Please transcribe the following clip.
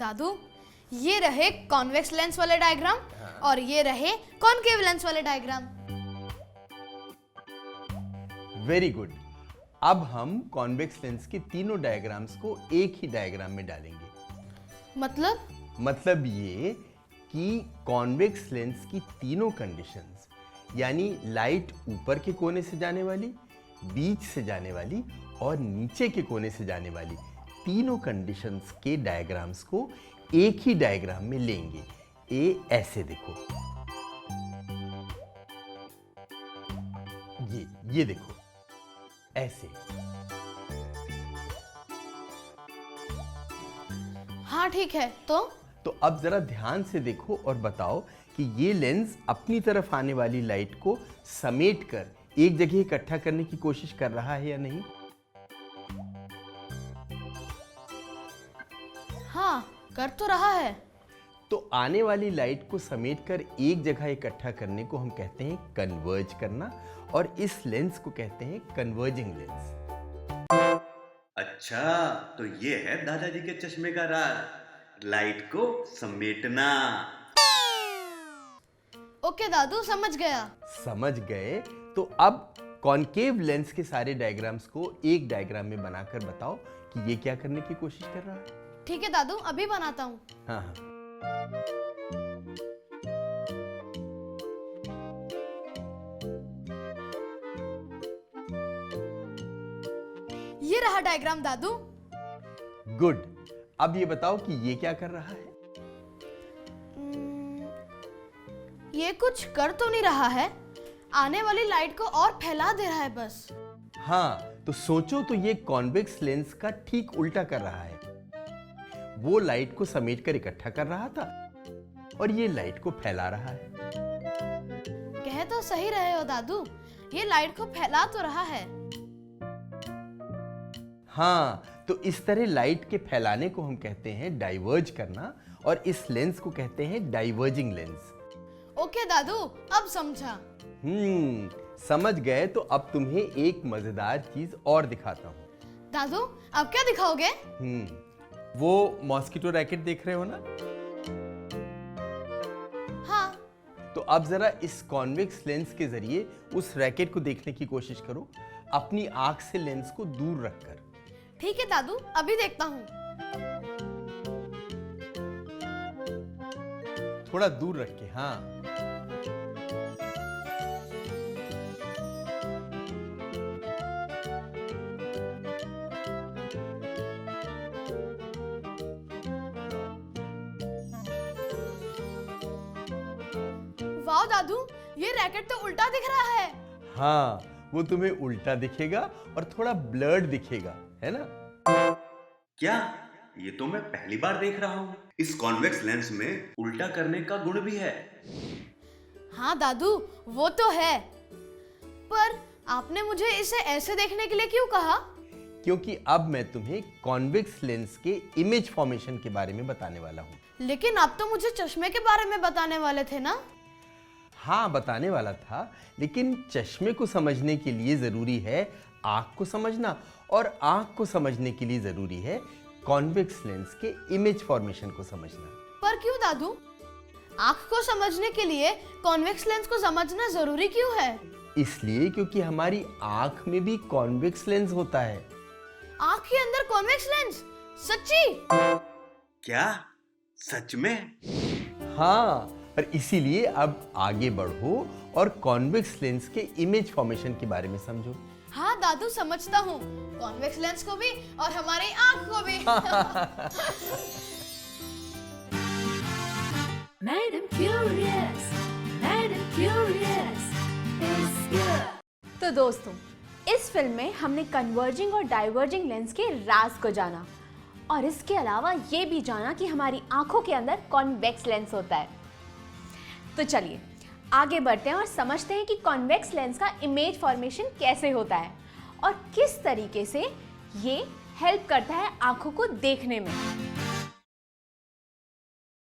दादू, ये रहे convex lens वाले डायग्राम और ये रहे कॉनकेव लेंस वाले डायग्राम। Very good. अब हम कॉन्वेक्स लेंस के तीनों डायग्राम्स को एक ही डायग्राम में डालेंगे। मतलब ये कि कॉन्वेक्स लेंस की तीनों कंडीशंस, यानी लाइट ऊपर के कोने से जाने वाली, बीच से जाने वाली और नीचे के कोने से जाने वाली, तीनों कंडीशंस के डायग्राम्स को एक ही डायग्राम में लेंगे। ऐसे देखो, ये देखो ऐसे। हाँ ठीक है। तो अब जरा ध्यान से देखो और बताओ कि ये लेंस अपनी तरफ आने वाली लाइट को समेटकर एक जगह इकट्ठा करने की कोशिश कर रहा है या नहीं? हाँ, कर तो रहा है। तो आने वाली लाइट को समेटकर एक जगह इकट्ठा करने को हम कहते हैं कन्वर्ज करना, और इस लेंस को कहते हैं कन्वर्जिंग लेंस। अच्छा, तो ये है दादाजी के चश्मे का राज, लाइट को समेटना। ओके दादू, समझ गया। समझ गए? तो अब कॉनकेव लेंस के सारे डायग्राम्स को एक डायग्राम में बनाकर बताओ कि ये क्या करने की कोशिश कर रहा है। ठीक है दादू, अभी बनाता हूँ। हाँ। ये रहा डायग्राम दादू। गुड। अब ये बताओ कि ये क्या कर रहा है। ये कुछ कर तो नहीं रहा है, आने वाली लाइट को और फैला दे रहा है बस। हाँ, तो सोचो तो ये कॉन्वेक्स लेंस का ठीक उल्टा कर रहा है। वो लाइट को समेटकर इकट्ठा कर रहा था और ये लाइट को फैला रहा है। कह तो सही रहे हो दादू, ये लाइट को फैला तो रहा है। हाँ, तो इस तरह लाइट के फैलाने को हम कहते हैं डाइवर्ज करना, और इस लेंस को कहते हैं डाइवर्जिंग लेंस। ओके दादू, अब समझा। समझ गए? तो अब तुम्हें एक मजेदार चीज और दिखाता हूँ। दादू, अब क्या दिखाओगे? वो मॉस्किटो रैकेट देख रहे हो ना? हाँ। तो अब जरा इस कॉन्वेक्स लेंस के जरिए उस रैकेट को देखने की कोशिश करो, अपनी आंख से लेंस को दूर रखकर। ठीक है दादू, अभी देखता हूँ। थोड़ा दूर रख के। हाँ। वाह दादू, ये रैकेट तो उल्टा दिख रहा है। हाँ, वो तुम्हें उल्टा दिखेगा और थोड़ा ब्लर्ड दिखेगा, है ना? क्या? ये तो मैं पहली बार देख रहा हूँ। इस कॉन्वेक्स लेंस में उल्टा करने का गुण भी है। हाँ दादू, वो तो है, पर आपने मुझे इसे ऐसे देखने के लिए क्यों कहा? क्योंकि अब मैं तुम्हें कॉन्वेक्स लेंस के इमेज फॉर्मेशन के बारे में बताने वाला हूँ। लेकिन आप तो मुझे चश्मे के बारे में बताने वाले थे ना? हाँ, बताने वाला था, लेकिन चश्मे को समझने के लिए जरूरी है आंख को समझना, और आंख को समझने के लिए जरूरी है कॉन्वेक्स लेंस के इमेज फॉर्मेशन को समझना। पर क्यों दादू? आंख को समझने के लिए कॉन्वेक्स लेंस को समझना जरूरी क्यों है? इसलिए क्योंकि हमारी आंख में भी कॉन्वेक्स लेंस होता है। आंख के अंदर कॉन्वेक्स लेंस? सच्ची? क्या? सच में? हाँ, पर इसीलिए अब आगे बढ़ो और कॉन्वेक्स लेंस के इमेज फॉर्मेशन के बारे में समझो। हाँ दादू, समझता हूँ, कॉन्वेक्स लेंस को भी और हमारी आंख को भी। Madam Curious is here. तो दोस्तों, इस फिल्म में हमने कन्वर्जिंग और डाइवर्जिंग लेंस के राज को जाना, और इसके अलावा ये भी जाना कि हमारी आंखों के अंदर कॉन्वेक्स लेंस होता है। तो चलिए आगे बढ़ते हैं और समझते हैं कि कॉन्वेक्स लेंस का इमेज फॉर्मेशन कैसे होता है और किस तरीके से ये हेल्प करता है आंखों को देखने में।